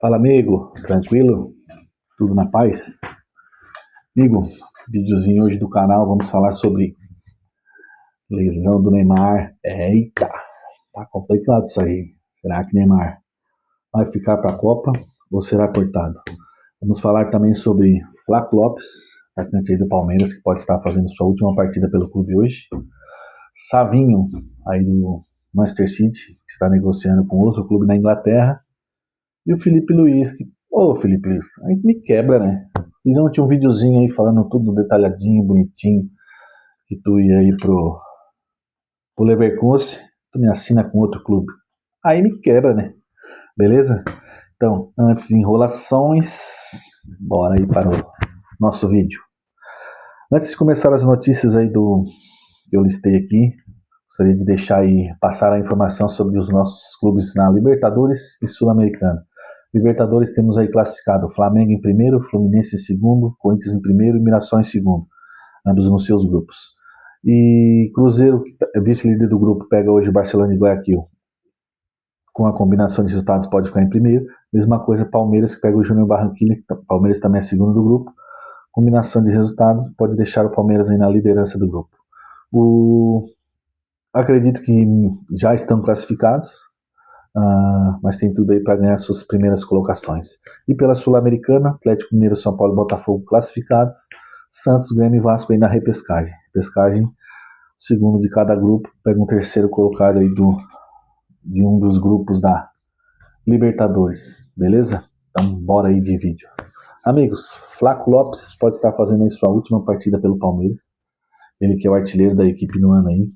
Fala, amigo, tranquilo? Tudo na paz? Amigo, videozinho hoje do canal, vamos falar sobre lesão do Neymar. Eita, tá complicado isso aí. Será que Neymar vai ficar para a Copa ou será cortado? Vamos falar também sobre Flaco Lopes, atacante aí do Palmeiras, que pode estar fazendo sua última partida pelo clube hoje. Savinho, aí do Manchester City, que está negociando com outro clube na Inglaterra. E o Felipe Luiz, que, ô Felipe Luiz, aí me quebra, né? Fiz ontem um videozinho aí falando tudo detalhadinho, bonitinho, que tu ia ir pro Leverkusen, tu me assina com outro clube. Aí me quebra, né? Beleza? Então, antes de enrolações, bora aí para o nosso vídeo. Antes de começar as notícias aí que eu listei aqui, gostaria de deixar aí, passar a informação sobre os nossos clubes na Libertadores e Sul-Americana. Libertadores temos aí classificado Flamengo em primeiro, Fluminense em segundo, Corinthians em primeiro e Mirassol em segundo, ambos nos seus grupos. E Cruzeiro, vice-líder do grupo, pega hoje Barcelona e Guayaquil. Com a combinação de resultados pode ficar em primeiro. Mesma coisa Palmeiras, que pega o Júnior Barranquilla, que Palmeiras também é segundo do grupo. Combinação de resultados pode deixar o Palmeiras aí na liderança do grupo. Acredito que já estão classificados, mas tem tudo aí para ganhar suas primeiras colocações. E pela Sul-Americana, Atlético Mineiro, São Paulo e Botafogo classificados, Santos, Grêmio e Vasco aí na repescagem. Repescagem, segundo de cada grupo, pega um terceiro colocado aí de um dos grupos da Libertadores, beleza? Então bora aí de vídeo. Amigos, Flaco Lopes pode estar fazendo aí sua última partida pelo Palmeiras, ele que é o artilheiro da equipe no ano aí.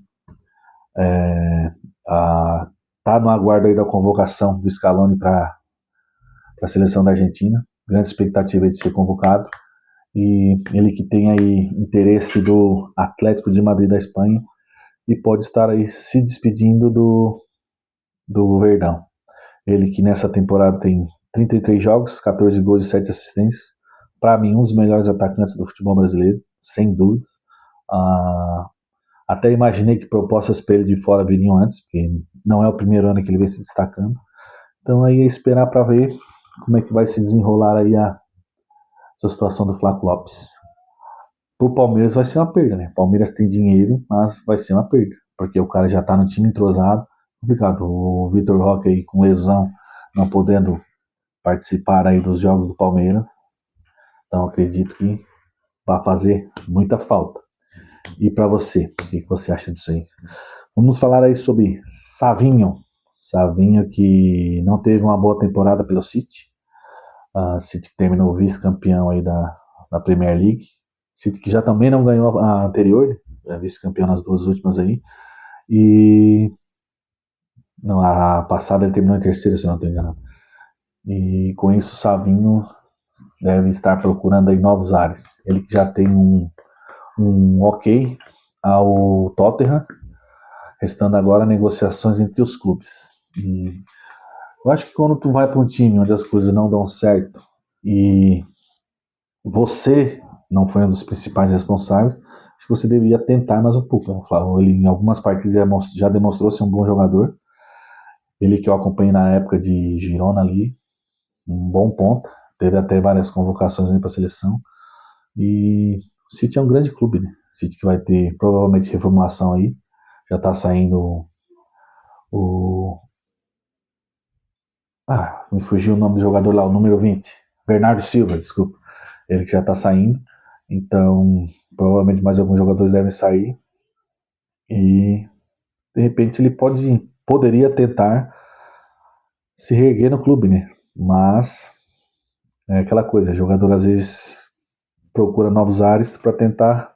Tá no aguardo aí da convocação do Scaloni para a seleção da Argentina, grande expectativa de ser convocado, e ele que tem aí interesse do Atlético de Madrid da Espanha e pode estar aí se despedindo do Verdão. Ele que nessa temporada tem 33 jogos, 14 gols e 7 assistências, para mim um dos melhores atacantes do futebol brasileiro, sem dúvida. Até imaginei que propostas para ele de fora viriam antes, porque não é o primeiro ano que ele vem se destacando. Então aí é esperar para ver como é que vai se desenrolar aí essa situação do Flaco Lopes. Pro Palmeiras vai ser uma perda, né? O Palmeiras tem dinheiro, mas vai ser uma perda, porque o cara já tá no time entrosado. Complicado. O Vitor Roque aí com lesão, não podendo participar aí dos jogos do Palmeiras. Então acredito que vai fazer muita falta. E para você, o que você acha disso aí? Vamos falar aí sobre Savinho. Savinho que não teve uma boa temporada pelo City. City terminou vice-campeão aí da Premier League. City que já também não ganhou a anterior, vice-campeão nas duas últimas aí. E não, a passada ele terminou em terceiro, se eu não estou enganado. E com isso o Savinho deve estar procurando aí novos ares. Ele que já tem um ok ao Tottenham, restando agora negociações entre os clubes. E eu acho que quando tu vai para um time onde as coisas não dão certo e você não foi um dos principais responsáveis, acho que você deveria tentar mais um pouco. Ele em algumas partidas já demonstrou ser um bom jogador. Ele que eu acompanhei na época de Girona ali, um bom ponto. Teve até várias convocações para a seleção. E o City é um grande clube, né? O City que vai ter provavelmente reformulação aí. Já tá saindo o. Me fugiu o nome do jogador lá, o número 20. Bernardo Silva, desculpa. Ele que já tá saindo. Então, provavelmente mais alguns jogadores devem sair. E de repente ele poderia tentar se reerguer no clube, né? Mas é aquela coisa, o jogador às vezes procura novos ares para tentar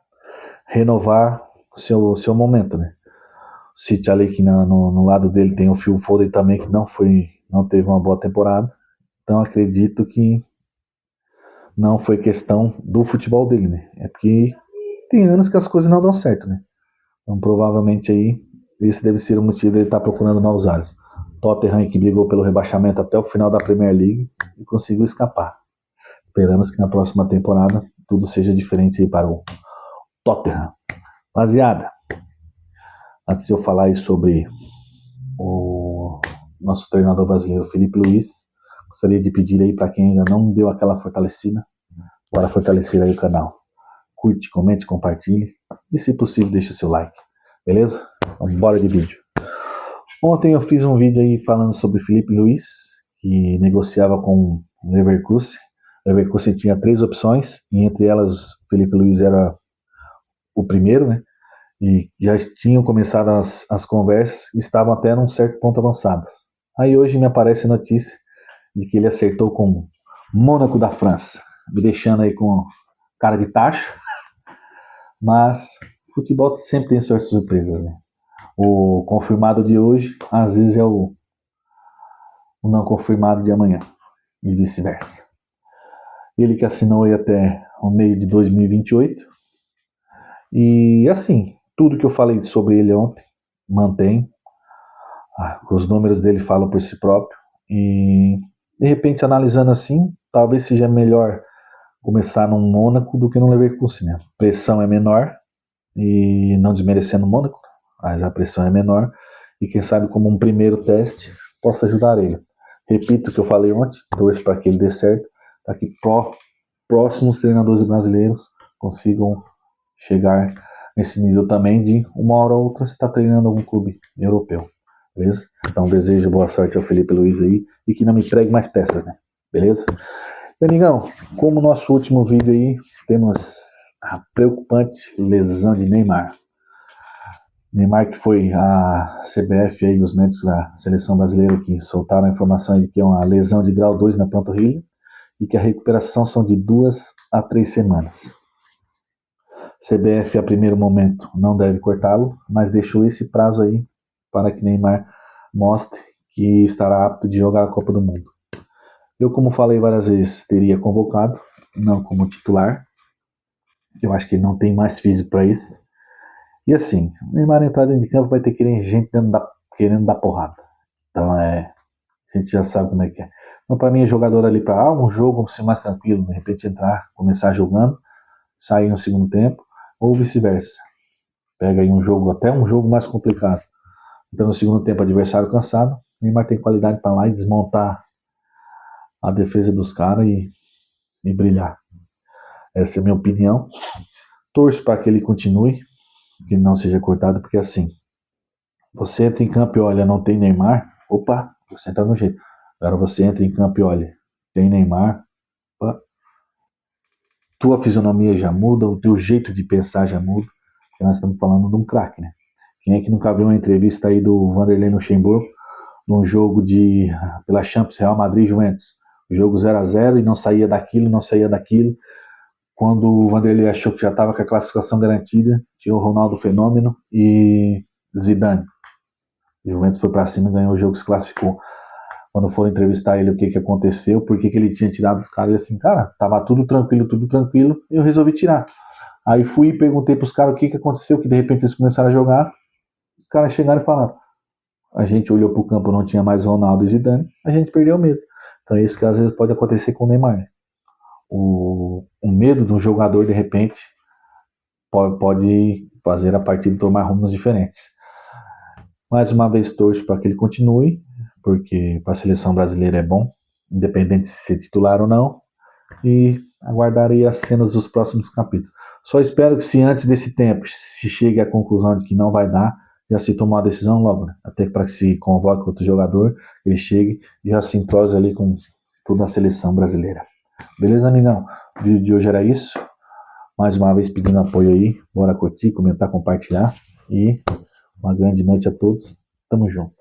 renovar o seu momento, né? O City ali que no lado dele tem o Phil Foden também que não teve uma boa temporada. Então acredito que não foi questão do futebol dele, né? É porque tem anos que as coisas não dão certo, né? Então provavelmente aí esse deve ser o motivo de ele estar procurando novos ares. Tottenham que brigou pelo rebaixamento até o final da Premier League e conseguiu escapar. Esperamos que na próxima temporada tudo seja diferente aí para o Tottenham. Rapaziada, antes de eu falar aí sobre o nosso treinador brasileiro Felipe Luiz, gostaria de pedir aí para quem ainda não deu aquela fortalecida, bora fortalecer aí o canal. Curte, comente, compartilhe e, se possível, deixe seu like. Beleza? Então, bora de vídeo. Ontem eu fiz um vídeo aí falando sobre Filipe Luís, que negociava com o Leverkusen. O Leverkusen tinha 3 opções, e entre elas Filipe Luís era o primeiro, né? E já tinham começado as conversas e estavam até num certo ponto avançadas. Aí hoje me aparece a notícia de que ele acertou com o Mônaco da França, me deixando aí com cara de taxa, mas futebol sempre tem suas surpresas, né? O confirmado de hoje, às vezes, é o não confirmado de amanhã, e vice-versa. Ele que assinou aí até o meio de 2028. E assim, tudo que eu falei sobre ele ontem, mantém. Os números dele falam por si próprio. E, de repente, analisando assim, talvez seja melhor começar num Mônaco do que no Leverkusen, né? A pressão é menor, e não desmerecendo o Mônaco, mas a pressão é menor, e quem sabe como um primeiro teste possa ajudar ele. Repito o que eu falei ontem, torço para que ele dê certo, para que próximos treinadores brasileiros consigam chegar nesse nível também de uma hora ou outra estar treinando algum clube europeu, beleza? Então desejo boa sorte ao Filipe Luís aí e que não me entregue mais peças, né? Beleza? E, amigão, como nosso último vídeo aí, temos a preocupante lesão de Neymar. Neymar, que foi a CBF e os médicos da seleção brasileira que soltaram a informação de que é uma lesão de grau 2 na panturrilha e que a recuperação são de 2 a 3 semanas. CBF, a primeiro momento, não deve cortá-lo, mas deixou esse prazo aí para que Neymar mostre que estará apto de jogar a Copa do Mundo. Eu, como falei várias vezes, teria convocado, não como titular. Eu acho que ele não tem mais físico para isso. E assim, o Neymar entrar dentro de campo vai ter que ter gente querendo dar porrada. Então a gente já sabe como é que é. Então para mim é jogador ali para um jogo ser mais tranquilo, de repente entrar, começar jogando, sair no segundo tempo, ou vice-versa. Pega aí até um jogo mais complicado. Então no segundo tempo adversário cansado, o Neymar tem qualidade para lá e desmontar a defesa dos caras e brilhar. Essa é a minha opinião. Torço para que ele continue, que não seja cortado, porque assim, você entra em campo e olha, não tem Neymar, opa, você entra no jeito. Agora você entra em campo e olha, tem Neymar, opa, tua fisionomia já muda, o teu jeito de pensar já muda, porque nós estamos falando de um craque, né? Quem é que nunca viu uma entrevista aí do Vanderlei Luxemburgo, num jogo pela Champions Real Madrid Juventus, jogo 0-0 e não saía daquilo, quando o Vanderlei achou que já estava com a classificação garantida, tinha o Ronaldo Fenômeno e Zidane. O Juventus foi para cima e ganhou o jogo, se classificou. Quando foram entrevistar ele, o que aconteceu, por que ele tinha tirado os caras, e assim, cara, tava tudo tranquilo, e eu resolvi tirar. Aí fui e perguntei pros caras o que aconteceu, que de repente eles começaram a jogar, os caras chegaram e falaram, a gente olhou pro campo, não tinha mais Ronaldo e Zidane, a gente perdeu o medo. Então é isso que às vezes pode acontecer com o Neymar. O medo do jogador, de repente, pode fazer a partida tomar rumos diferentes. Mais uma vez torço para que ele continue, porque para a seleção brasileira é bom, independente de ser titular ou não, e aguardarei as cenas dos próximos capítulos. Só espero que, se antes desse tempo se chegue à conclusão de que não vai dar, já se tomar uma decisão logo, né? Até para que se convoque outro jogador, ele chegue e já se entrose ali com toda a seleção brasileira. Beleza, amigão? O vídeo de hoje era isso. Mais uma vez pedindo apoio aí, bora curtir, comentar, compartilhar, e uma grande noite a todos, tamo junto.